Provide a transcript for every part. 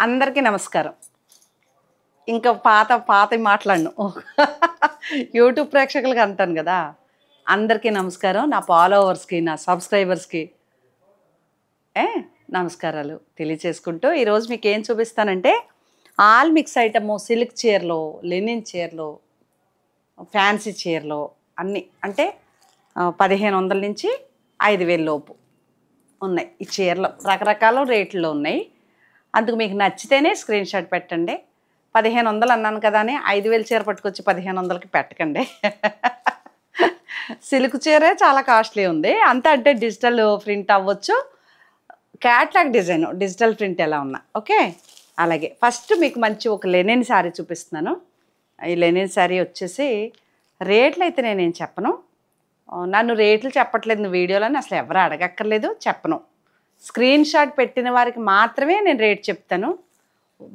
అందరికీ నమస్కారం. ఇంకా పాతవి మాట్లాడను. యూట్యూబ్ ప్రేక్షకులకి అంటాను కదా! అందరికీ నమస్కారం. నా ఫాలోవర్స్‌కి, నా సబ్‌స్క్రైబర్స్‌కి ఏ నమస్కారాలు తెలియచేసుకుంటూ ఈరోజు మీకేం చూపిస్తానంటే ఆల్ మిక్స్ ఐటము సిల్క్ చీరలు, లెనిన్ చీరలు, ఫ్యాన్సీ చీరలు అన్నీ అంటే 1500 నుంచి 5000 లోపు ఉన్నాయి. ఈ చీరలు రకరకాల రేట్లలో ఉన్నాయి. అందుకు మీకు నచ్చితేనే స్క్రీన్ షాట్ పెట్టండి. 1500 అన్నాను కదా అని 5000 చీర పట్టుకొచ్చి 1500కి పెట్టకండి. సిల్క్ చీరే చాలా కాస్ట్లీ ఉంది. అంతా అంటే డిజిటల్ ప్రింట్ అవ్వచ్చు, క్యాట్లాగ్ డిజైన్ డిజిటల్ ప్రింట్ ఎలా ఉన్నా ఓకే. అలాగే ఫస్ట్ మీకు మంచి ఒక లెనిన్ శారీ చూపిస్తున్నాను. ఈ లెనిన్ శారీ వచ్చేసి రేట్లు అయితే నేనేం చెప్పను. నన్ను రేట్లు చెప్పట్లేదు వీడియోలని అసలు ఎవరు అడగక్కర్లేదు, చెప్పను. స్క్రీన్ షాట్ పెట్టిన వారికి మాత్రమే నేను రేట్ చెప్తాను.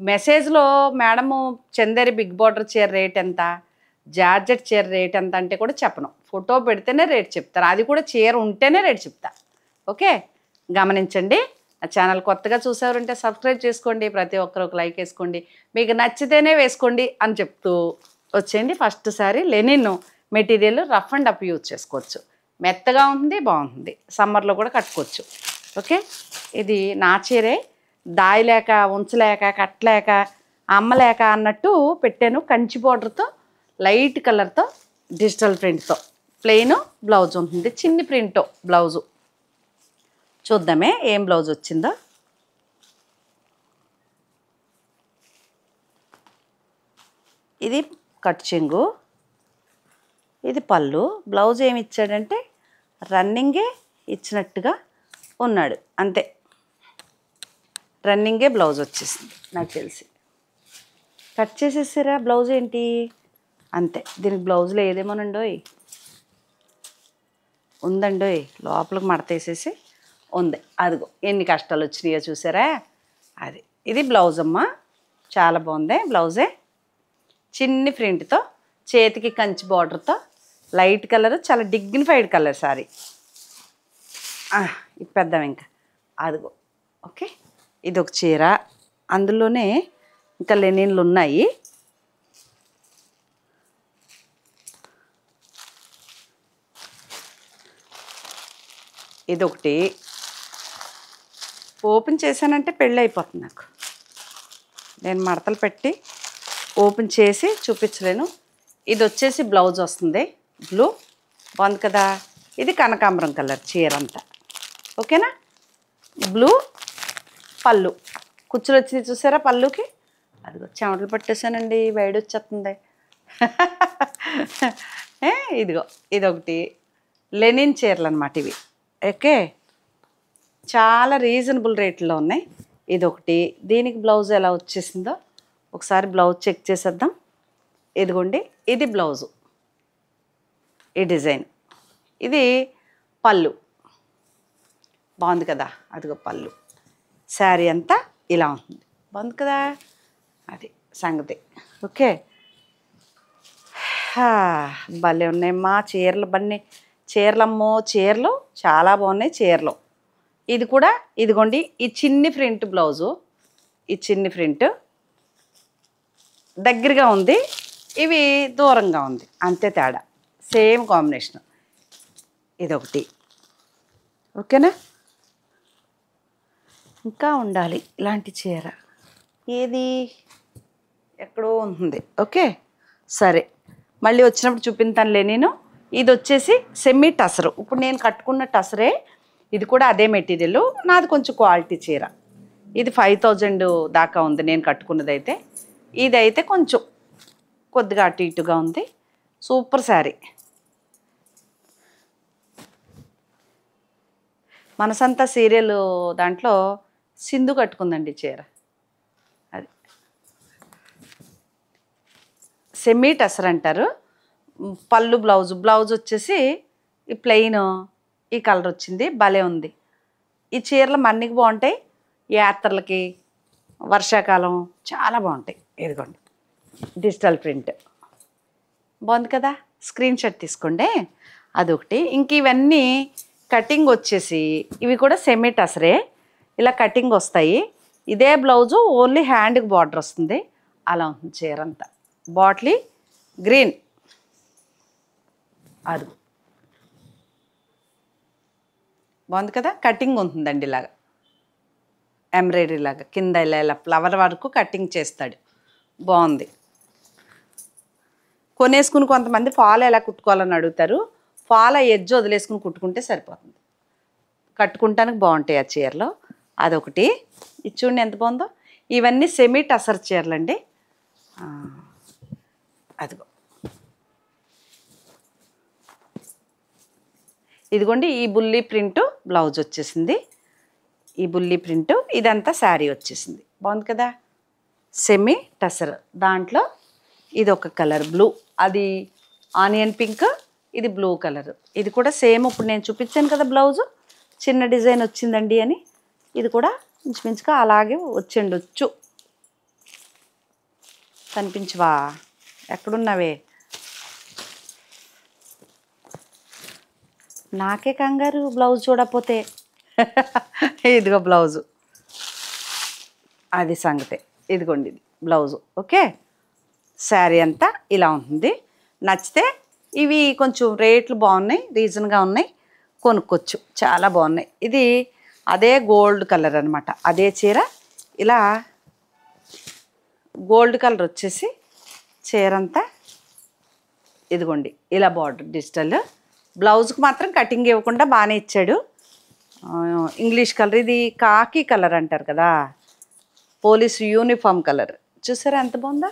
మెసేజ్లో మేడము చందేరి బిగ్ బార్డర్ చీర రేట్ ఎంత, జార్జెట్ చీర రేట్ ఎంత అంటే కూడా చెప్పను. ఫోటో పెడితేనే రేట్ చెప్తాను, అది కూడా చీర ఉంటేనే రేట్ చెప్తా. ఓకే, గమనించండి. ఆ ఛానల్ కొత్తగా చూసేవారంటే సబ్స్క్రైబ్ చేసుకోండి, ప్రతి ఒక్కరు ఒక లైక్ వేసుకోండి, మీకు నచ్చితేనే వేసుకోండి అని చెప్తూ వచ్చేయండి. ఫస్ట్ సారి linen material rough and up use చేసుకోవచ్చు, మెత్తగా ఉంది, బాగుంటుంది, సమ్మర్లో కూడా కట్టుకోవచ్చు. ఓకే, ఇది నా చీరే, దాయలేక ఉంచలేక కట్టలేక అమ్మలేక అన్నట్టు పెట్టాను. కంచి బోర్డర్తో లైట్ కలర్తో డిజిటల్ ప్రింట్తో ప్లెయిన్ బ్లౌజ్ ఉంటుంది, చిన్ని ప్రింట్ బ్లౌజు. చూద్దామే ఏం బ్లౌజ్ వచ్చిందో. ఇది కట్ చెంగు, ఇది పళ్ళు. బ్లౌజ్ ఏమి ఇచ్చాడంటే రన్నింగే ఇచ్చినట్టుగా ఉన్నాడు, అంతే. రన్నింగే బ్లౌజ్ వచ్చేసింది నాకు తెలిసి. కట్ చేసేసారా బ్లౌజ్ ఏంటి, అంతే. దీనికి బ్లౌజ్లో ఏదేమోనండోయ్ ఉందండోయ్, లోపలికి మడతేసేసి ఉంది. అదిగో ఎన్ని కష్టాలు వచ్చినాయో చూసారా. అది ఇది బ్లౌజ్ అమ్మ, చాలా బాగుంది బ్లౌజే. చిన్ని ప్రింట్తో చేతికి కంచి బార్డర్తో లైట్ కలర్, చాలా డిగ్నిఫైడ్ కలర్ సారీ. ఇప్పేద్దాం ఇంకా. అదిగో ఓకే, ఇది ఒక చీర, అందులోనే ఇంకా లెనిన్లు ఉన్నాయి. ఇదొకటి ఓపెన్ చేశానంటే పెళ్ళి అయిపోతుంది నాకు. నేను మడతలు పెట్టి ఓపెన్ చేసి చూపించలేను. ఇది వచ్చేసి బ్లౌజ్ వస్తుంది బ్లూ, బాగుంది కదా. ఇది కనకాంబరం కలర్ చీర అంతా ఓకేనా. బ్లూ పళ్ళు, కుచ్చులు వచ్చింది చూసారా పళ్ళుకి. అదిగో చెమటలు పట్టేసానండి, వేడి వచ్చేస్తుంది. ఇదిగో ఇదొకటి లెనిన్ చీరలు అనమాట ఇవి. ఓకే, చాలా రీజనబుల్ రేట్లో ఉన్నాయి. ఇదొకటి, దీనికి బ్లౌజ్ ఎలా వచ్చేసిందో ఒకసారి బ్లౌజ్ చెక్ చేసేద్దాం. ఇదిగోండి, ఇది బ్లౌజు, ఈ డిజైన్. ఇది పళ్ళు, బాగుంది కదా. అదిగో పళ్ళు, శారీ అంతా ఇలా ఉంటుంది, బాగుంది కదా. అది సంగతి. ఓకే, భలే ఉన్నాయమ్మా చీరలు, చీరలమ్మో చీరలు చాలా బాగున్నాయి చీరలు. ఇది కూడా ఇదిగోండి, ఈ చిన్ని ప్రింట్ బ్లౌజు, ఈ చిన్ని ప్రింట్ దగ్గరగా ఉంది, ఇవి దూరంగా ఉంది, అంతే తేడా, సేమ్ కాంబినేషన్. ఇదొకటి ఓకేనా. ఇంకా ఉండాలి ఇలాంటి చీర, ఏది ఎక్కడో ఉంది. ఓకే సరే, మళ్ళీ వచ్చినప్పుడు చూపిస్తానులే నేను. ఇది వచ్చేసి సెమీ టసరు, ఇప్పుడు నేను కట్టుకున్న టసరే, ఇది కూడా అదే మెటీరియల్, నాది కొంచెం క్వాలిటీ చీర. ఇది 5000 దాకా ఉంది నేను కట్టుకున్నదైతే. ఇదైతే కొంచెం కొద్దిగా అటు ఇటుగా ఉంది, సూపర్ శారీ. మనసంతా సీరియల్ దాంట్లో సింధు కట్టుకుందండి చీర. అది సెమీ టసర్ అంటారు. పళ్ళు బ్లౌజ్ వచ్చేసి ఈ ప్లెయిన్, ఈ కలర్ వచ్చింది, భలే ఉంది. ఈ చీరలు మన్నికి బాగుంటాయి, యాత్రలకి, వర్షాకాలం చాలా బాగుంటాయి. ఇదిగోండి డిజిటల్ ప్రింట్, బాగుంది కదా. స్క్రీన్ షాట్ తీసుకోండి. అదొకటి. ఇంక ఇవన్నీ కటింగ్ వచ్చేసి ఇవి కూడా సెమీ టసరే, ఇలా కటింగ్ వస్తాయి. ఇదే బ్లౌజు ఓన్లీ హ్యాండ్కి బార్డర్ వస్తుంది. అలా ఉంటుంది చీర అంతా. బాటిల్ గ్రీన్ అది బాగుంది కదా. కటింగ్ ఉంటుందండి ఇలాగా ఎంబ్రాయిడరీ లాగా కింద ఇలా ఇలా ఫ్లవర్ వరకు కటింగ్ చేస్తాడు. బాగుంది. కొనేసుకుని కొంతమంది ఫాల్ ఎలా కుట్టుకోవాలని అడుగుతారు. ఫాల్ ఎడ్జ్ వదిలేసుకుని కుట్టుకుంటే సరిపోతుంది. కట్టుకుంటానికి బాగుంటాయి ఆ చీరలో. అదొకటి. ఇది చూడండి ఎంత బాగుందో. ఇవన్నీ సెమీ టసర్ చీరలు అండి. అదిగో ఇదిగోండి ఈ బుల్లి ప్రింట్ బ్లౌజ్ వచ్చేసింది. ఈ బుల్లి ప్రింట్ ఇదంతా శారీ వచ్చేసింది. బాగుంది కదా. సెమీ టసర్. దాంట్లో ఇది ఒక కలర్ బ్లూ, అది ఆనియన్ పింక్, ఇది బ్లూ కలర్. ఇది కూడా సేమ్ ఇప్పుడు నేను చూపించాను కదా బ్లౌజు చిన్న డిజైన్ వచ్చిందండి అని. ఇది కూడా ఇంచుమించుగా అలాగే వచ్చిండొచ్చు. కనిపించవా? ఎక్కడున్నావే? నాకే కంగారు బ్లౌజ్ చూడకపోతే. ఇదిగో బ్లౌజు, అది సంగతే. ఇదిగోండి ఇది బ్లౌజు. ఓకే. శారీ అంతా ఇలా ఉంటుంది. నచ్చితే ఇవి కొంచెం రేట్లు బాగున్నాయి, రీజన్గా ఉన్నాయి, కొనుక్కోవచ్చు. చాలా బాగున్నాయి. ఇది అదే గోల్డ్ కలర్ అనమాట. అదే చీర ఇలా గోల్డ్ కలర్ వచ్చేసి చీర అంతా ఇదిగోండి ఇలా బార్డర్ డిజిటల్. బ్లౌజ్కి మాత్రం కటింగ్ ఇవ్వకుండా బాగానే ఇచ్చాడు. ఇంగ్లీష్ కలర్, ఇది కాకి కలర్ అంటారు కదా, పోలీస్ యూనిఫామ్ కలర్. చూసారా ఎంత బాగుందా.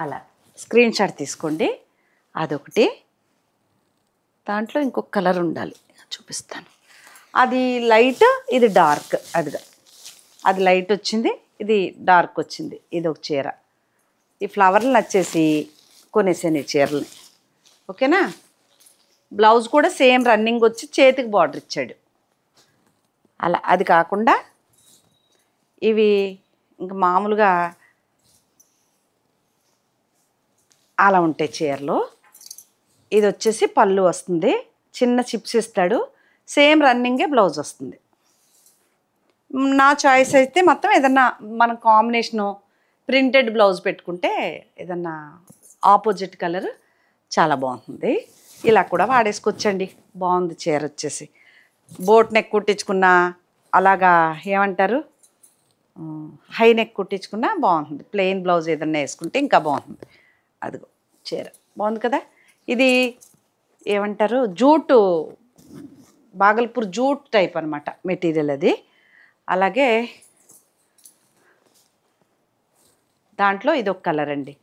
అలా స్క్రీన్ షాట్ తీసుకోండి. అదొకటి. దాంట్లో ఇంకొక కలర్ ఉండాలి, చూపిస్తాను. అది లైట్, ఇది డార్క్. అదిగా అది లైట్ వచ్చింది, ఇది డార్క్ వచ్చింది. ఇది ఒక చీర. ఈ ఫ్లవర్లు నచ్చేసి కొనేసాను ఈ చీరల్ని. ఓకేనా. బ్లౌజ్ కూడా సేమ్ రన్నింగ్ వచ్చి చేతికి బార్డర్ ఇచ్చాడు. అలా అది కాకుండా ఇవి ఇంకా మామూలుగా అలా ఉంటాయి చీరలు. ఇది వచ్చేసి పళ్ళు వస్తుంది, చిన్న చిప్స్ ఇస్తాడు, సేమ్ రన్నింగే బ్లౌజ్ వస్తుంది. నా చాయిస్ అయితే మొత్తం ఏదన్నా మన కాంబినేషను ప్రింటెడ్ బ్లౌజ్ పెట్టుకుంటే ఏదన్నా ఆపోజిట్ కలర్ చాలా బాగుంటుంది. ఇలా కూడా వాడేసుకొచ్చండి. బాగుంది చీర వచ్చేసి. బోట్ నెక్ కుట్టించుకున్నా, అలాగా ఏమంటారు హై నెక్ కుట్టించుకున్నా బాగుంటుంది. ప్లెయిన్ బ్లౌజ్ ఏదన్నా వేసుకుంటే ఇంకా బాగుంటుంది. అదిగో చీర బాగుంది కదా. ఇది ఏమంటారు జూటు, బాగల్పూర్ జూట్ టైప్ అనమాట మెటీరియల్ అది. అలాగే దాంట్లో ఇది ఒక కలర్ అండి.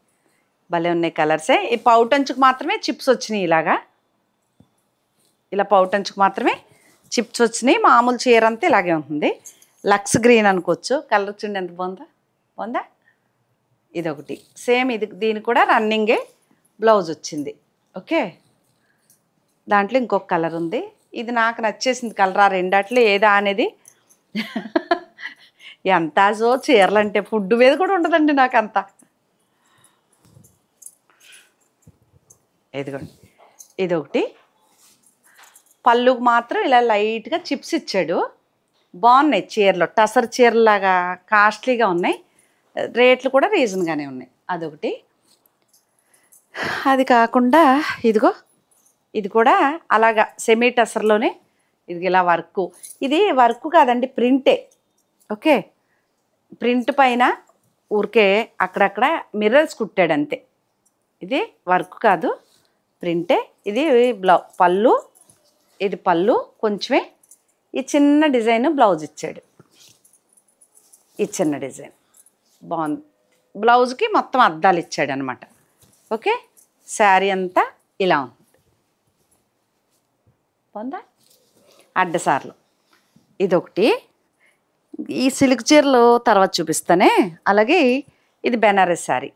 భలే ఉన్నాయి కలర్సే. ఈ పౌటంచుకు మాత్రమే చిప్స్ వచ్చినాయి. ఇలాగా ఇలా పౌటంచుకు మాత్రమే చిప్స్ వచ్చినాయి. మామూలు చీర అంతా ఇలాగే ఉంటుంది. లక్స్ గ్రీన్ అనుకోవచ్చు. కలర్ చూడండి ఎంత బాగుందా. బాగుందా. ఇదొకటి సేమ్. ఇది దీని కూడా రన్నింగే బ్లౌజ్ వచ్చింది. ఓకే. దాంట్లో ఇంకొక కలర్ ఉంది. ఇది నాకు నచ్చేసింది కలర్. ఆ రెండాట్లో ఏదా అనేది. ఎంత సో చీరలు అంటే ఫుడ్ మీద కూడా ఉండదండి నాకు అంత. ఇదిగోండి ఇదొకటి. పళ్ళుకు మాత్రం ఇలా లైట్గా చిప్స్ ఇచ్చాడు. బాగున్నాయి చీరలు. టసర్ చీరలాగా కాస్ట్లీగా ఉన్నాయి. రేట్లు కూడా రీజన్గానే ఉన్నాయి. అదొకటి. అది కాకుండా ఇదిగో ఇది కూడా అలాగా సెమీ టసర్లోనే. ఇది ఇలా వర్క్. ఇది వర్క్ కాదండి, ప్రింటే. ఓకే. ప్రింట్ పైన ఊరికే అక్కడక్కడ మిర్రర్స్ కుట్టాడు అంతే. ఇది వర్క్ కాదు, ప్రింటే. ఇది పళ్ళు, ఇది పళ్ళు కొంచెమే. ఈ చిన్న డిజైన్ బ్లౌజ్ ఇచ్చాడు. ఈ చిన్న డిజైన్ బాగుంది. బ్లౌజ్కి మొత్తం అద్దాలు ఇచ్చాడు అనమాట. ఓకే. శారీ అంతా ఇలా ఉంది. బాగుందా. అడ్డసార్లు ఇదొకటి. ఈ సిల్క్ చీరలు తర్వాత చూపిస్తానే. అలాగే ఇది బెనారస్ శారీ.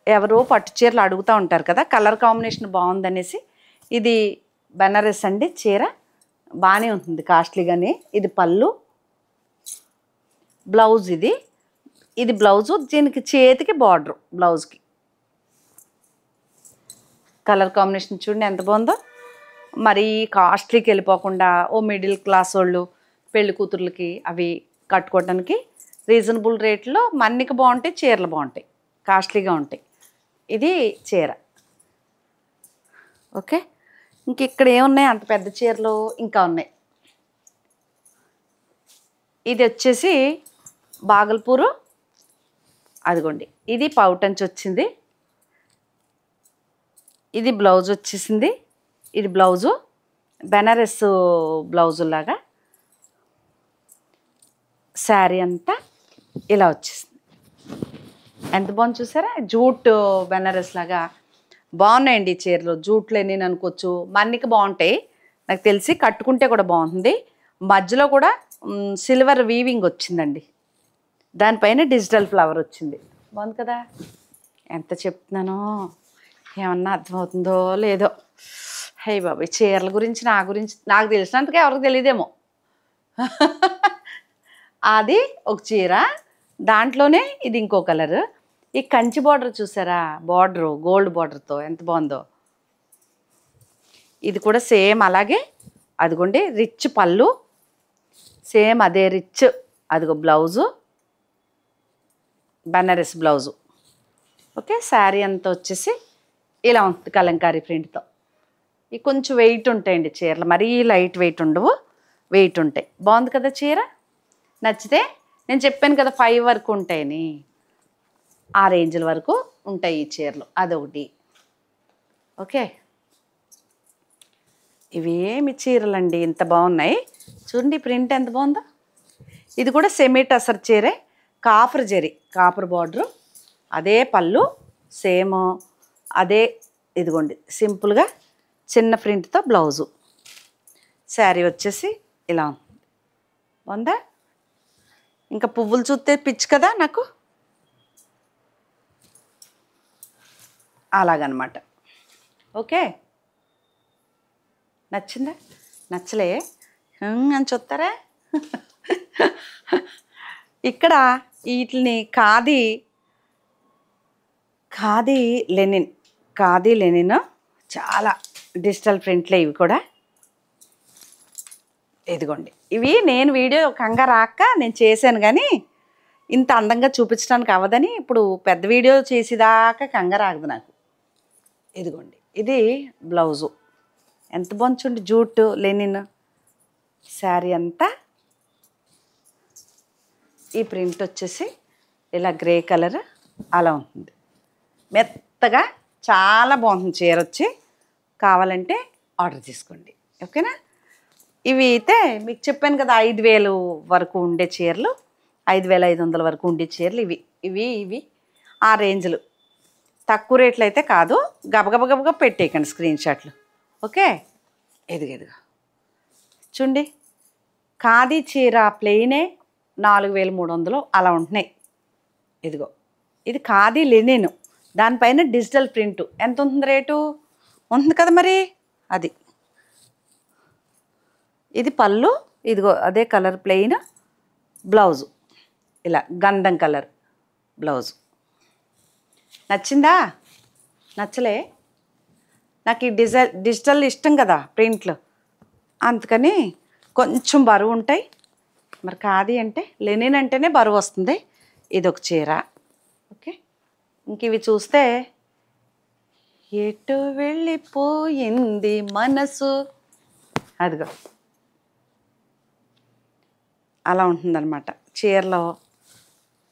ఎవరో పట్టు చీరలు అడుగుతూ ఉంటారు కదా, కలర్ కాంబినేషన్ బాగుందనేసి. ఇది బెనారస్ అండి చీర. బాగానే ఉంటుంది, కాస్ట్లీగానే. ఇది పళ్ళు, బ్లౌజ్ ఇది. ఇది బ్లౌజు, దీనికి చేతికి బార్డర్ బ్లౌజ్కి. కలర్ కాంబినేషన్ చూడండి ఎంత బాగుందో. మరి కాస్ట్లీకి వెళ్ళిపోకుండా ఓ మిడిల్ క్లాస్ వాళ్ళు పెళ్లి కూతుర్లకి అవి కట్టుకోవడానికి రీజనబుల్ రేట్లో మన్నిక బాగుంటాయి, చీరలు బాగుంటాయి, కాస్ట్లీగా ఉంటాయి. ఇది చీర. ఓకే, ఇంక ఇక్కడ ఏమున్నాయి అంత పెద్ద చీరలు ఇంకా ఉన్నాయి. ఇది వచ్చేసి బాగల్పూరు, అదిగోండి ఇది పౌటంచి వచ్చింది. ఇది బ్లౌజ్ వచ్చేసింది. ఇది బ్లౌజు బెనారస్ బ్లౌజులాగా శారీ అంతా ఇలా వచ్చేసింది. ఎంత బాగుంది చూసారా, జూట్ బెనారస్ లాగా బాగున్నాయండి ఈ చీరలు. జూట్లో నేను అనుకోవచ్చు, మన్నిక బాగుంటాయి నాకు తెలిసి, కట్టుకుంటే కూడా బాగుంటుంది. మధ్యలో కూడా సిల్వర్ వీవింగ్ వచ్చిందండి, దానిపైన డిజిటల్ ఫ్లవర్ వచ్చింది. బాగుంది కదా. ఎంత చెప్తున్నానో ఏమన్నా అర్థమవుతుందో లేదో. హై బాబు, చీరల గురించి నాకు తెలిసినంతగా ఎవరికి తెలియదేమో. అది ఒక చీర, దాంట్లోనే ఇది ఇంకో కలర్. ఈ కంచి బార్డర్ చూసారా, బార్డరు గోల్డ్ బార్డర్తో ఎంత బాగుందో. ఇది కూడా సేమ్ అలాగే, అదిగోండి రిచ్ పళ్ళు, సేమ్ అదే రిచ్. అదిగో blouse Banaras blouse. Okay, sari అంతా వచ్చేసి ఇలా ఉంటుంది కలంకారీ ప్రింట్తో. ఇవి కొంచెం వెయిట్ ఉంటాయండి చీరలు, మరీ లైట్ వెయిట్ ఉండవు, వెయిట్ ఉంటాయి. బాగుంది కదా చీర. నచ్చితే నేను చెప్పాను కదా 5 వరకు ఉంటాయని, ఆ రేంజ్ల వరకు ఉంటాయి ఈ చీరలు. అదొకటి. ఓకే, ఇవేమి చీరలండి ఇంత బాగున్నాయి చూడండి, ప్రింట్ ఎంత బాగుందో. ఇది కూడా సెమీ టసర్ చీరే, కాపర్ జరీ, కాపర్ బార్డరు, అదే పళ్ళు సేమ్, అదే ఇదిగోండి సింపుల్గా చిన్న ప్రింట్తో బ్లౌజు. శారీ వచ్చేసి ఇలా ఉంది. బాగుందా. ఇంకా పువ్వులు చూస్తే పిచ్చి కదా నాకు, అలాగనమాట. ఓకే, నచ్చిందా, నచ్చలే అని చూస్తారా. ఇక్కడ వీటిని ఖాదీ లెనిన్ చాలా డిజిటల్ ప్రింట్లే ఇవి కూడా. ఇదిగోండి ఇవి నేను వీడియో కంగారాక నేను చేశాను, కానీ ఇంత అందంగా చూపించడానికి అవ్వదని ఇప్పుడు పెద్ద వీడియో చేసేదాకా కంగారాగదు నాకు. ఇదిగోండి ఇది బ్లౌజు, ఎంత బాగుంది జూట్ లెనిన్ శారీ అంతా. ఈ ప్రింట్ వచ్చేసి ఇలా గ్రే కలర్ అలా ఉంటుంది, మెత్తగా చాలా బాగుంటుంది చీర వచ్చి. కావాలంటే ఆర్డర్ తీసుకోండి. ఓకేనా. ఇవి అయితే మీకు చెప్పాను కదా 5,000 వరకు ఉండే చీరలు, 5,500 వరకు ఉండే చీరలు ఇవి ఆ రేంజ్లు. తక్కువ రేట్లు అయితే కాదు, గబగబ పెట్టేయకండి స్క్రీన్ షాట్లు. ఓకే, ఎదుగు చూడండి, ఖాదీ చీర ప్లెయినే 4,300 అలా ఉంటున్నాయి. ఇదిగో ఇది ఖాదీ లెనిన్, దానిపైన డిజిటల్ ప్రింట్. ఎంత ఉంటుంది రేటు ఉంటుంది కదా మరి. అది ఇది పళ్ళు, ఇదిగో అదే కలర్ ప్లెయిన్ బ్లౌజు, ఇలా గంధం కలర్ బ్లౌజు. నచ్చిందా, నచ్చలే. నాకు ఈ డిజిటల్ ఇష్టం కదా ప్రింట్లు, అందుకని కొంచెం బరువు ఉంటాయి. మరి ఖాదీ అంటే లెనిన్ అంటేనే బరువు వస్తుంది. ఇదొక చీర. ఓకే, ఇంక ఇవి చూస్తే ఎటు వెళ్ళిపోయింది మనసు, అదిగో అలా ఉంటుందన్నమాట చీరలో.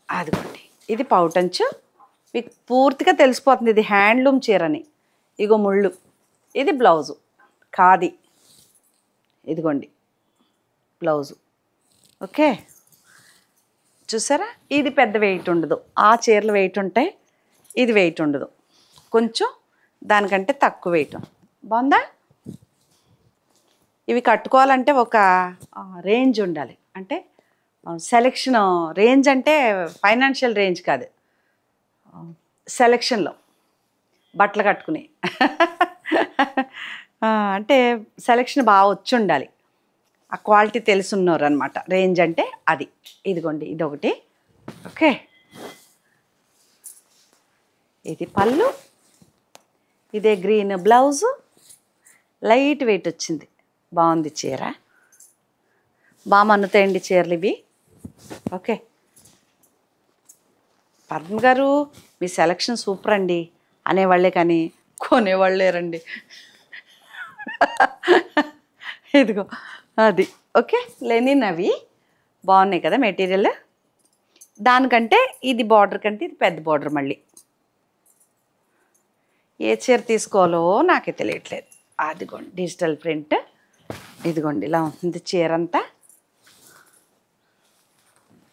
అదిగోండి ఇది పౌటంచు, మీకు పూర్తిగా తెలిసిపోతుంది ఇది హ్యాండ్లూమ్ చీరని. ఇగో ముళ్ళు, ఇది బ్లౌజు ఖాదీ, ఇదిగోండి బ్లౌజు. ఓకే, చూసారా, ఇది పెద్ద వెయిట్ ఉండదు. ఆ చీరలు వెయిట్ ఉంటాయి, ఇది వెయిట్ ఉండదు, కొంచెం దానికంటే తక్కువ వెయిట్. బాగుందా. ఇవి కట్టుకోవాలంటే ఒక రేంజ్ ఉండాలి, అంటే సెలెక్షన్ రేంజ్ అంటే ఫైనాన్షియల్ రేంజ్ కాదు, సెలెక్షన్లో బట్టలు కట్టుకుని అంటే సెలెక్షన్ బాగా వచ్చి ఉండాలి, ఆ క్వాలిటీ తెలుసున్నారు అనమాట. రేంజ్ అంటే అది. ఇదిగోండి ఇదొకటి. ఓకే, ఇది పళ్ళు, ఇదే గ్రీన్ బ్లౌజు, లైట్ వెయిట్ వచ్చింది, బాగుంది చీర. బాగా మన్నుతాయండి చీరలు ఇవి. ఓకే, పద్మ గారు మీ సెలక్షన్ సూపర్ అండి అనేవాళ్ళే కానీ కొనేవాళ్ళు లేరండి. ఇదిగో అది. ఓకే, లెనిన్ అవి బాగున్నాయి కదా మెటీరియల్. దానికంటే ఇది బార్డర్ కంటే ఇది పెద్ద బార్డర్. మళ్ళీ ఏ చీర తీసుకోవాలో నాకే తెలియట్లేదు. అదిగోండి డిజిటల్ ప్రింట్. ఇదిగోండి ఇలా ఉంటుంది చీర అంతా.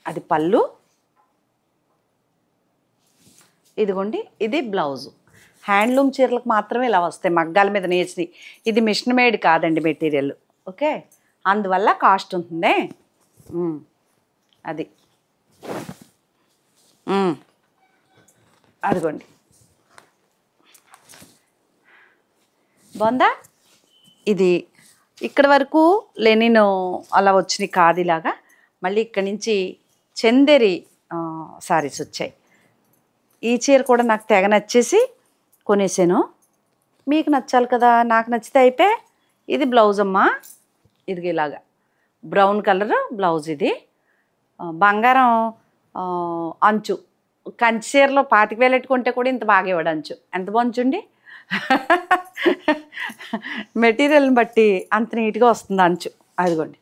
అది పళ్ళు. ఇదిగోండి ఇది బ్లౌజు. హ్యాండ్లూమ్ చీరలకు మాత్రమే ఇలా వస్తాయి, మగ్గాల మీద నేర్చి. ఇది మిషన్ మేడ్ కాదండి మెటీరియల్. ఓకే, అందువల్ల కాస్ట్ ఉంటుంది. అది అదిగోండి బాగుందా. ఇది ఇక్కడ వరకు లెనిన్ అలా వచ్చినాయి కాదు ఇలాగా. మళ్ళీ ఇక్కడి నుంచి చందేరి సారీస్ వచ్చాయి. ఈ చీర కూడా నాకు తెగ నచ్చేసి కొనేసాను. మీకు నచ్చాలి కదా, నాకు నచ్చితే అయిపోయి. ఇది బ్లౌజ్ అమ్మా. ఇది ఇలాగా బ్రౌన్ కలర్ బ్లౌజ్. ఇది బంగారం అంచు. కంచి చీరలో 25,000 పెట్టుకుంటే కూడా ఇంత బాగా ఇవ్వడు అంచు. ఎంత బాగుంచండి. మెటీరియల్ని బట్టి అంత నీట్గా వస్తుంది అంచు. అదిగోండి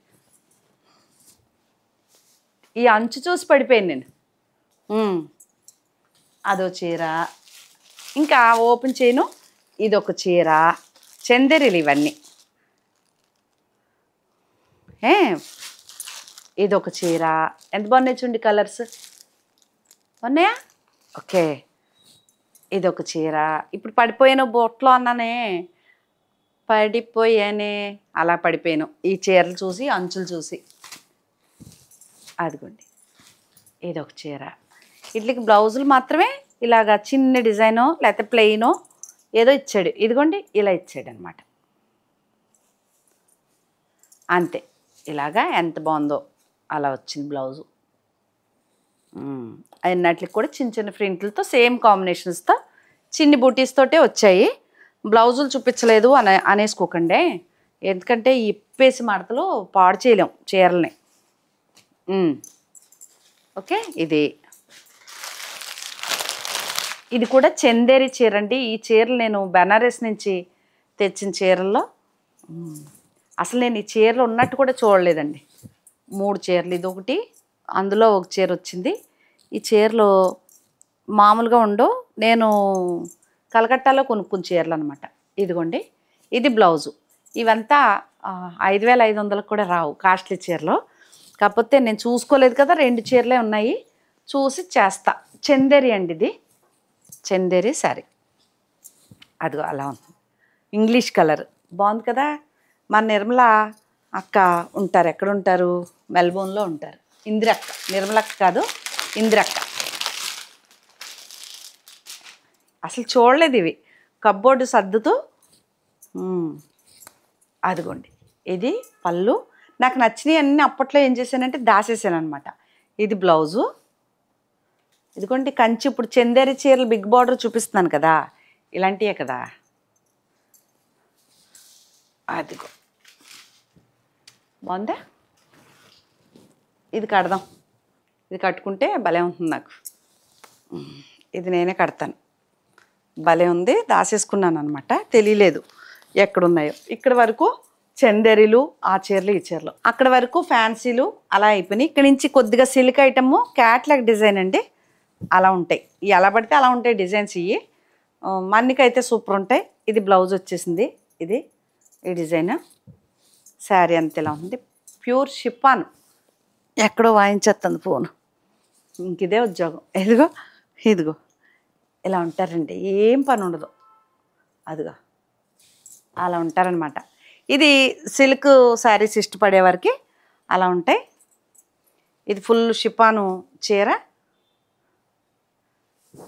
ఈ అంచు చూసి పడిపోయాను నేను. అదో చీర. ఇంకా ఓపెన్ చేయను. ఇదొక చీర. చందేరీలు ఇవన్నీ. ఇదొక చీర. ఎంత బాగున్నాయి చూడండి కలర్స్. ఉన్నాయా? ఓకే, ఇదొక చీర. ఇప్పుడు పడిపోయాను బొట్లో అన్నానే, పడిపోయానే, అలా పడిపోయాను ఈ చీరలు చూసి, అంచులు చూసి. అదిగోండి ఇదొక చీర. వీటికి బ్లౌజులు మాత్రమే ఇలాగా చిన్న డిజైనో లేకపోతే ప్లెయినో ఏదో ఇచ్చాడు. ఇదిగోండి ఇలా ఇచ్చాడు అనమాట. అంతే. ఇలాగా ఎంత బాగుందో అలా వచ్చింది బ్లౌజు. అన్నట్లకి కూడా చిన్న చిన్న ప్రింట్లతో సేమ్ కాంబినేషన్స్తో చిన్ని బూటీస్ తోటే వచ్చాయి. బ్లౌజులు చూపించలేదు అనేసుకోకండి, ఎందుకంటే ఇప్పేసి మడతలు పాడు చేయలేం చీరల్ని. ఓకే, ఇది కూడా చందేరి చీర అండి. ఈ చీరలు నేను బెనారస్ నుంచి తెచ్చిన చీరల్లో అసలు నేను ఈ చీరలు ఉన్నట్టు కూడా చూడలేదండి. 3 చీరలు, ఇది ఒకటి, అందులో ఒక చీర వచ్చింది. ఈ చీరలు మామూలుగా ఉండవు, నేను కలకట్టాలో కొనుక్కున్న చీరలు అనమాట. ఇదిగోండి ఇది బ్లౌజు. ఇవంతా 5,500 కూడా రావు కాస్ట్లీ చీరలు. కాకపోతే నేను చూసుకోలేదు కదా, 2 చీరలే ఉన్నాయి, చూసి చేస్తా. చందేరి అండి ఇది, చందేరి శారీ. అదిగో అలా ఉంది. ఇంగ్లీష్ కలర్ బాగుంది కదా. మా నిర్మల అక్క ఉంటారు, ఎక్కడ ఉంటారు? మెల్బోర్న్లో ఉంటారు. ఇందిరక్క, నిర్మలక్క కాదు ఇందిరక్క. అసలు చూడలేదు ఇవి, కబ్బోర్డు సర్దుతూ. అదిగోండి ఇది పళ్ళు. నాకు నచ్చినవి అన్నీ అప్పట్లో ఏం చేశానంటే దాసేసాను అనమాట. ఇది బ్లౌజు. ఇదిగోండి కంచి. ఇప్పుడు చందేరి చీరలు బిగ్ బార్డర్ చూపిస్తున్నాను కదా, ఇలాంటివే కదా. అదిగో బాగుందా. ఇది కడదాం, ఇది కట్టుకుంటే భలే ఉంటుంది నాకు. ఇది నేనే కడతాను. భలే ఉంది, దాసేసుకున్నాను అనమాట, తెలియలేదు ఎక్కడున్నాయో. ఇక్కడ వరకు చందేరీలు, ఆ చీరలు, ఈ చీరలు. అక్కడ వరకు ఫ్యాన్సీలు అలా అయిపోయినాయి. ఇక్కడ నుంచి కొద్దిగా సిల్క్ ఐటమ్, క్యాట్లాగ్ డిజైన్ అండి. అలా ఉంటాయి, ఎలా పడితే అలా ఉంటాయి డిజైన్స్. ఇవి మన్నికైతే సూపర్ ఉంటాయి. ఇది బ్లౌజ్ వచ్చేసింది. ఇది ఈ డిజైన్. శారీ అంత ఇలా ఉంది. Pure chiffon. ఎక్కడో వాయించేస్తుంది ఫోను. ఇంక ఇదే ఉద్యోగం. ఇదిగో ఇదిగో ఇలా ఉంటారండి, ఏం పని ఉండదు. అదిగో అలా ఉంటారనమాట. ఇది సిల్క్ శారీస్ ఇష్టపడే వారికి అలా ఉంటాయి. ఇది ఫుల్ షిఫాను చీర.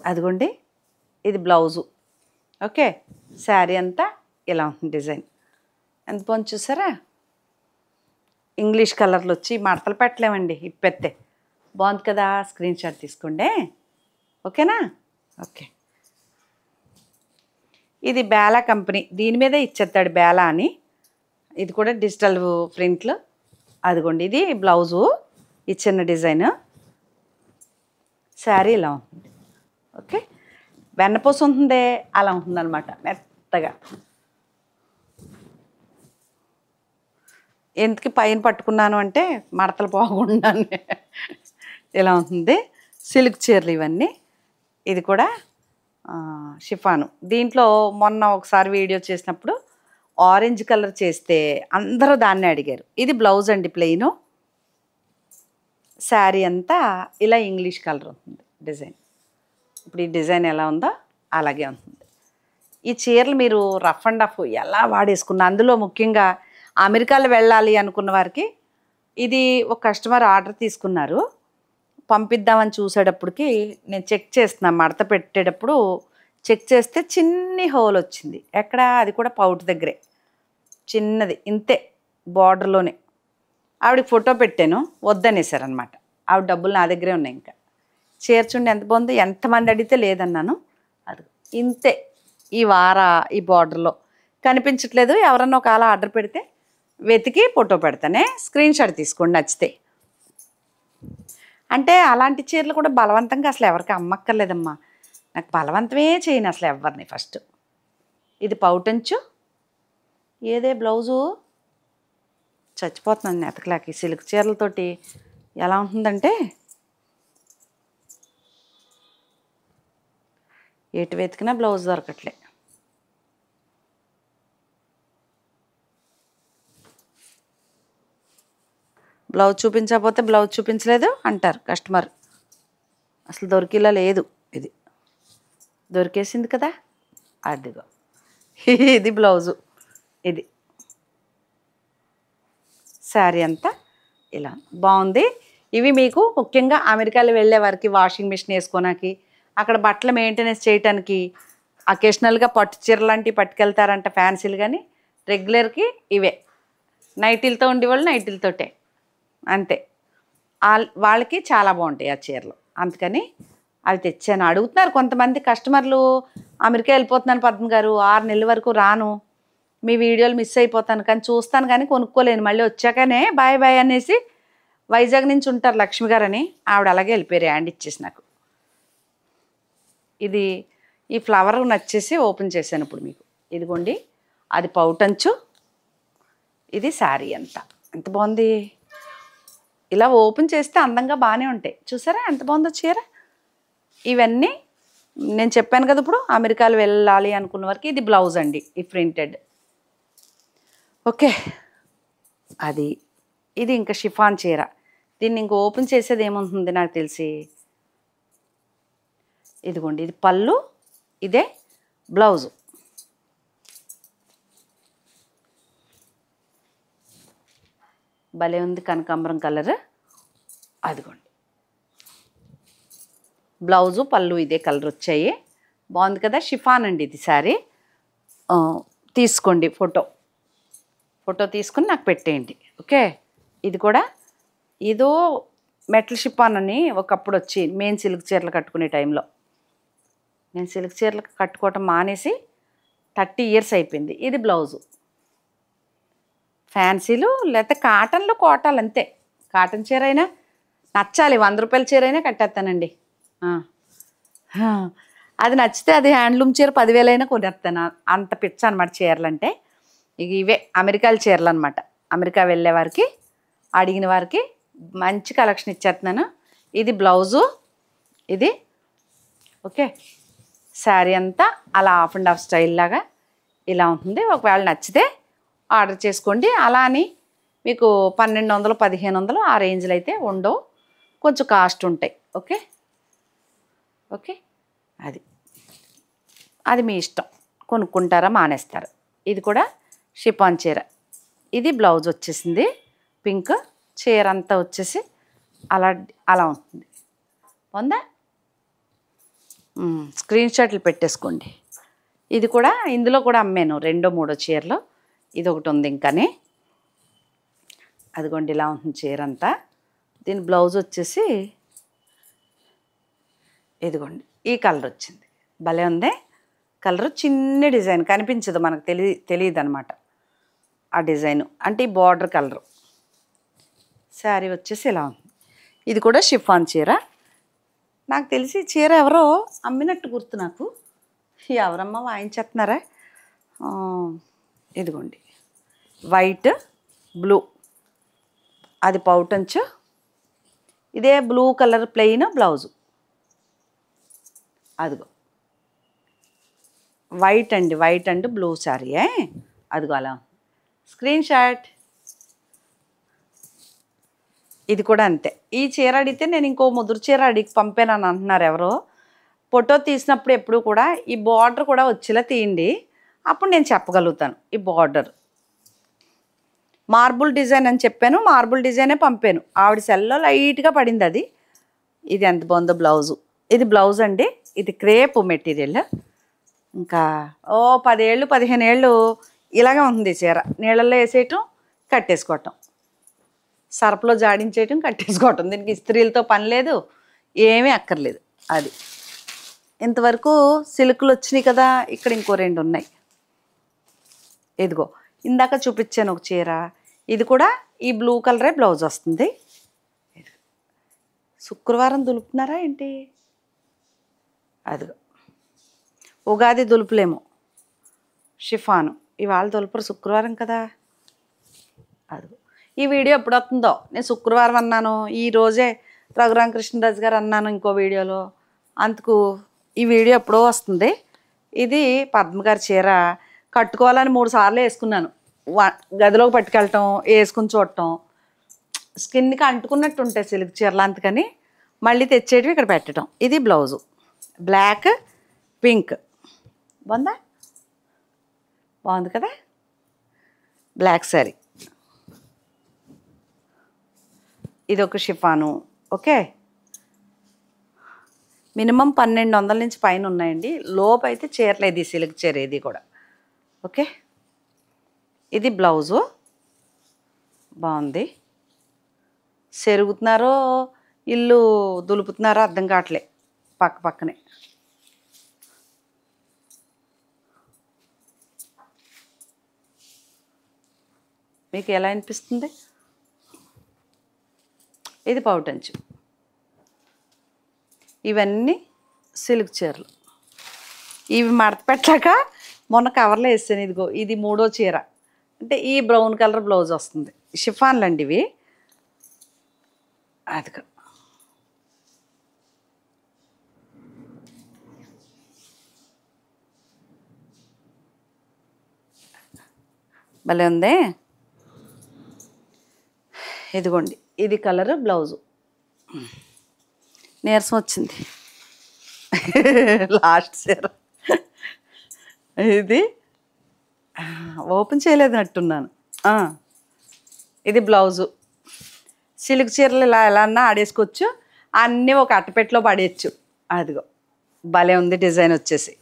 అదిగోండి ఇది బ్లౌజు. ఓకే, శారీ అంతా ఇలా ఉంటుంది డిజైన్. ఎంత బాగుంది చూసారా. ఇంగ్లీష్ కలర్లు వచ్చి మడతలు పెట్టలేమండి, ఇప్పెత్తే. బాగుంది కదా, స్క్రీన్ షాట్ తీసుకోండి. ఓకేనా. ఓకే, ఇది బేలా కంపెనీ, దీని మీదే ఇచ్చేస్తాడు బేలా అని. ఇది కూడా డిజిటల్ ప్రింట్లు. అదిగోండి ఇది బ్లౌజు, ఈ చిన్న డిజైన్. శారీ ఇలా ఉంటుంది. ఓకే, వెన్నపూస ఉంటుందే అలా ఉంటుందన్నమాట, మెత్తగా. ఎందుకు పైన పట్టుకున్నాను అంటే మడతలు పోకుండా ఇలా ఉంటుంది. సిల్క్ చీరలు ఇవన్నీ. ఇది కూడా షిఫాను. దీంట్లో మొన్న ఒకసారి వీడియో చేసినప్పుడు ఆరెంజ్ కలర్ చేస్తే అందరూ దాన్ని అడిగారు. ఇది బ్లౌజ్ అండి, ప్లెయిను. శారీ అంతా ఇలా ఇంగ్లీష్ కలర్ ఉంటుంది డిజైన్. ఇప్పుడు ఈ డిజైన్ ఎలా ఉందో అలాగే ఉంటుంది. ఈ చీరలు మీరు రఫ్ అండ్ రఫ్ ఎలా వాడేసుకున్నా, అందులో ముఖ్యంగా అమెరికాలో వెళ్ళాలి అనుకున్న వారికి ఇది ఒక కస్టమర్ ఆర్డర్ తీసుకున్నారు. పంపిద్దామని చూసేటప్పటికి నేను చెక్ చేస్తున్నాను, మడత పెట్టేటప్పుడు చెక్ చేస్తే చిన్ని హోల్ వచ్చింది. ఎక్కడ? అది కూడా పౌట్ దగ్గరే, చిన్నది ఇంతే, బార్డర్లోనే. ఆవిడకి ఫోటో పెట్టాను, వద్దనేసారనమాట. ఆవిడ డబ్బులు నా దగ్గరే ఉన్నాయి. ఇంకా చేర్చుండి ఎంత బాగుంది, ఎంతమంది అడిగితే లేదన్నాను. అది ఇంతే, ఈ బార్డర్లో కనిపించట్లేదు. ఎవరన్నా ఒకవేళ ఆర్డర్ పెడితే వెతికి ఫోటో పెడతానే, స్క్రీన్ షాట్ తీసుకోండి నచ్చితే. అంటే అలాంటి చీరలు కూడా బలవంతంగా అసలు ఎవరికి అమ్మక్కర్లేదమ్మా. నాకు బలవంతమే చేయను అసలు ఎవరిని. ఫస్ట్ ఇది పౌటంచు, ఏదే బ్లౌజు చచ్చిపోతున్నాను నెతకలేక. సిల్క్ చీరలతోటి ఎలా ఉంటుందంటే ఎటు వెతికినా బ్లౌజ్ దొరకట్లే. బ్లౌజ్ చూపించకపోతే బ్లౌజ్ చూపించలేదు అంటారు కస్టమర్. అసలు దొరికేలా లేదు. ఇది దొరికేసింది కదా, అదిగో ఇది బ్లౌజు. ఇది శారీ అంతా ఇలా బాగుంది. ఇవి మీకు ముఖ్యంగా అమెరికాలో వెళ్ళే వారికి వాషింగ్ మిషన్ వేసుకోవడానికి, అక్కడ బట్టలు మెయింటెనెన్స్ చేయడానికి, అకేషనల్గా పట్టు చీర లాంటివి పట్టుకెళ్తారంట ఫ్యాన్సీలు. కానీ రెగ్యులర్కి ఇవే, నైటీలతో ఉండేవాళ్ళు నైటీలతోటే అంతే. వాళ్ళకి చాలా బాగుంటాయి ఆ చీరలు, అందుకని అవి తెచ్చాను. అడుగుతున్నారు కొంతమంది కస్టమర్లు, అమెరికా వెళ్ళిపోతున్నాను పద్మ గారు, 6 నెలల వరకు రాను, మీ వీడియోలు మిస్ అయిపోతాను, కానీ చూస్తాను కానీ కొనుక్కోలేను, మళ్ళీ వచ్చాకనే బాయ్ బాయ్ అనేసి. వైజాగ్ నుంచి ఉంటారు లక్ష్మి గారు అని, ఆవిడ అలాగే వెళ్ళిపోయారు, హ్యాండ్ ఇచ్చేసి నాకు. ఇది ఈ ఫ్లవర్ నచ్చేసి ఓపెన్ చేశాను ఇప్పుడు మీకు. ఇదిగోండి, అది పౌటంచు, ఇది శారీ అంతా. ఎంత బాగుంది, ఇలా ఓపెన్ చేస్తే అందంగా బాగానే ఉంటాయి. చూసారా ఎంత బాగుందో చీర. ఇవన్నీ నేను చెప్పాను కదా ఇప్పుడు అమెరికాలో వెళ్ళాలి అనుకున్న వారికి ఇది బ్లౌజ్ అండి, ఈ ప్రింటెడ్. ఓకే, అది ఇది ఇంకా షిఫాన్ చీర. దీన్ని ఇంక ఓపెన్ చేసేది ఏముంటుంది నాకు తెలిసి. ఇదిగోండి, ఇది పళ్ళు, ఇదే బ్లౌజు. భలే ఉంది కనకాంబరం కలర్. అదిగోండి బ్లౌజు, పళ్ళు ఇదే కలర్ వచ్చాయి. బాగుంది కదా, షిఫాన్ అండి ఇది శారీ. తీసుకోండి ఫోటో తీసుకుని నాకు పెట్టేయండి. ఓకే, ఇది కూడా ఇదో మెటల్ షిఫాన్ అని ఒకప్పుడు వచ్చి మెయిన్ సిల్క్ చీరలు కట్టుకునే టైంలో. నేను సిల్క్ చీరలు కట్టుకోవటం మానేసి 30 ఇయర్స్ అయిపోయింది. ఇది బ్లౌజు. ఫ్యాన్సీలు లేకపోతే కాటన్లు కోటాలు అంతే. కాటన్ చీర అయినా నచ్చాలి, 100 రూపాయల చీర అయినా కట్టేస్తానండి. అది నచ్చితే అది హ్యాండ్లూమ్ చీర 10,000 అయినా కొనేస్తాను, అంత పిచ్చ అనమాట చీరలు అంటే. ఇక ఇవే అమెరికాల చీరలు అనమాట. అమెరికా వెళ్ళే వారికి, అడిగిన వారికి మంచి కలెక్షన్ ఇచ్చేస్తున్నాను. ఇది బ్లౌజు, ఇది ఓకే. శారీ అంతా అలా హాఫ్ అండ్ హాఫ్ స్టైల్ లాగా ఇలా ఉంటుంది. ఒకవేళ నచ్చితే ఆర్డర్ చేసుకోండి. అలా అని మీకు 1200 1500 ఆ రేంజ్లో అయితే ఉండవు, కొంచెం కాస్ట్ ఉంటాయి. ఓకే ఓకే, అది మీ ఇష్టం, కొనుక్కుంటారా మానేస్తారా. ఇది కూడా షిఫాన్ చీర. ఇది బ్లౌజ్ వచ్చేసింది పింక్, చీర అంతా వచ్చేసి అలా ఉంటుంది. ఉందా, స్క్రీన్ షాట్లు పెట్టేసుకోండి. ఇది కూడా ఇందులో కూడా అమ్మాను 2 3 చీరలు. ఇది ఒకటి ఉంది ఇంకానే. అదిగోండి ఇలా ఉంటుంది చీర అంతా. దీని బ్లౌజ్ వచ్చేసి ఇదిగోండి ఈ కలర్ వచ్చింది. భలే ఉంది కలరు. చిన్న డిజైన్ కనిపించదు మనకు, తెలియదు అనమాట ఆ డిజైను. అంటే ఈ బార్డర్ కలరు శారీ వచ్చేసి ఇలా ఉంది. ఇది కూడా షిఫాన్ చీర. నాకు తెలిసి చీర ఎవరో అమ్మినట్టు గుర్తు నాకు. ఎవరమ్మా వాయించేస్తున్నారా? ఇదిగోండి, వైట్ బ్లూ, అది పౌటంచు, ఇదే బ్లూ కలర్ ప్లెయిన్ బ్లౌజు. అదిగో వైట్ అండి, వైట్ అండ్ బ్లూ శారీ. అదిగో అలా స్క్రీన్ షాట్. ఇది కూడా అంతే. ఈ చీర అడిగితే నేను ఇంకో ముదురు చీర అడిగి పంపానని అంటున్నారు ఎవరో. ఫోటో తీసినప్పుడు ఎప్పుడు కూడా ఈ బార్డర్ కూడా వచ్చేలా తీయండి, అప్పుడు నేను చెప్పగలుగుతాను. ఈ బార్డర్ మార్బుల్ డిజైన్ అని చెప్పాను, మార్బుల్ డిజైనే పంపాను. ఆవిడ సెల్లో లైట్గా పడింది అది. ఇది ఎంత బాగుందో బ్లౌజు. ఇది బ్లౌజ్ అండి, ఇది క్రేప్ మెటీరియల్. ఇంకా 10 ఏళ్ళు 15 ఏళ్ళు ఇలాగే ఉంటుంది చీర. నీళ్ళల్లో వేసేయటం, కట్టేసుకోవటం, సర్ఫలో జాడించేయటం, కట్టేసుకోవటం. దీనికి ఇస్త్రీలతో పని లేదు, ఏమీ అక్కర్లేదు. అది ఇంతవరకు సిల్క్లు వచ్చినాయి కదా, ఇక్కడ ఇంకో 2 ఉన్నాయి. ఇదిగో ఇందాక చూపించాను ఒక చీర, ఇది కూడా ఈ బ్లూ కలరే బ్లౌజ్ వస్తుంది. శుక్రవారం దులుపుతున్నారా ఏంటి? అదిగో ఉగాది దులుపులేమో, షిఫాను. ఇవాళ దులుపురు, శుక్రవారం కదా. అదిగో ఈ వీడియో ఎప్పుడు వస్తుందో, నేను శుక్రవారం అన్నాను, ఈరోజే రఘురామకృష్ణరాజు గారు అన్నాను ఇంకో వీడియోలో, అందుకు ఈ వీడియో ఎప్పుడో వస్తుంది. ఇది పద్మగారి చీర. కట్టుకోవాలని 3 సార్లు వేసుకున్నాను. గదిలోకి పట్టుకెళ్ళటం, వేసుకుని చూడటం, స్కిన్కి అంటుకున్నట్టు ఉంటాయి సిల్క్ చీరలు, అందుకని మళ్ళీ తెచ్చేటివి ఇక్కడ పెట్టడం. ఇది బ్లౌజు, బ్లాక్ పింక్. బాగుందా? బాగుంది కదా, బ్లాక్ శారీ. ఇది ఒక షిఫాను. ఓకే, మినిమం 1200 నుంచి పైన ఉన్నాయండి. లోపు అయితే చీరలేదు ఈ సిల్క్ చీర ఇది కూడా. ఓకే, ఇది బ్లౌజు. బాగుంది. సెరుగుతున్నారో ఇల్లు దులుపుతున్నారో అర్థం కావట్లే, పక్క పక్కనే. మీకు ఎలా అనిపిస్తుంది? ఇది పౌటంచు. ఇవన్నీ సిల్క్ చీరలు. ఇవి మడత పెట్టాక మొన్న కవర్లో వేసాను. ఇదిగో ఇది 3వ చీర. అంటే ఈ బ్రౌన్ కలర్ బ్లౌజ్ వస్తుంది. షిఫాన్లు అండి ఇవి. అదిగో భలే ఉంది. ఇదిగోండి, ఇది కలర్ బ్లౌజు. నీరసం వచ్చింది లాస్ట్ చీర. ఇది ఓపెన్ చేయలేదన్నట్టున్నాను. ఇది బ్లౌజు. సిల్క్ చీరలు ఇలా ఎలా అన్నా ఆడేసుకోవచ్చు, అన్నీ ఒక అట్టపెట్టలో పడేయచ్చు. అదిగో భలే ఉంది డిజైన్ వచ్చేసి.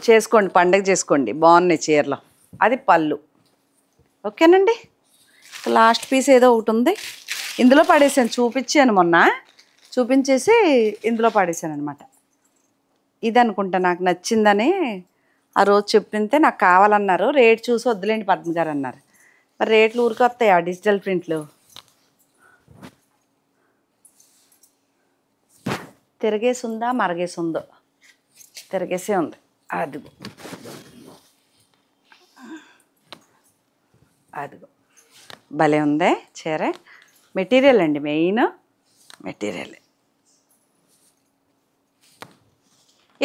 చేసుకోండి, పండగ చేసుకోండి, బాగున్నాయి చీరలు. అది పళ్ళు. ఓకేనండి. లాస్ట్ పీస్ ఏదో ఒకటి ఉంది, ఇందులో పడేసాను. చూపించాను మొన్న, చూపించేసి ఇందులో పడేసాను అనమాట. ఇది అనుకుంటా నాకు నచ్చిందని ఆ రోజు చెప్పింతే నాకు కావాలన్నారు. రేట్ చూసి వద్దులేండి పద్మ గారు అన్నారు. మరి రేట్లు ఊరికి వస్తాయి ఆ డిజిటల్ ప్రింట్లు. తిరగేసి ఉందా మరగేసి ఉందో? తిరగేసే ఉంది. అదిగో అదిగో భలే ఉందే చీర. మెటీరియల్ అండి, మెయిన్ మెటీరియల్.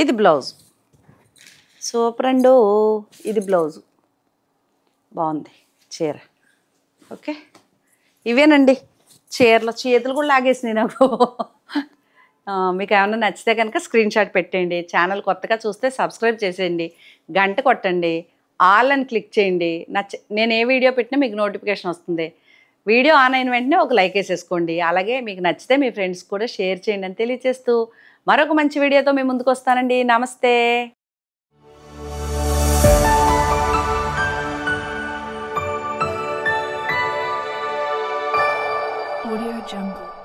ఇది బ్లౌజ్ సూపర్ అండు. ఇది బ్లౌజు బాగుంది చీర. ఓకే, ఇవేనండి చీరలు. చేతులు కూడా లాగేసినాయి నాకు. మీకు ఏమైనా నచ్చితే కనుక స్క్రీన్ షాట్ పెట్టేయండి. ఛానల్ కొత్తగా చూస్తే సబ్స్క్రైబ్ చేసేయండి, గంట కొట్టండి, ఆల్ అని క్లిక్ చేయండి. నేను ఏ వీడియో పెట్టినా మీకు నోటిఫికేషన్ వస్తుంది. వీడియో ఆన్ అయిన వెంటనే ఒక లైక్ వేసేసుకోండి. అలాగే మీకు నచ్చితే మీ ఫ్రెండ్స్ కూడా షేర్ చేయండి అని తెలియజేస్తూ మరొక మంచి వీడియోతో మీ ముందుకు వస్తానండి. నమస్తే. Audio Jungle.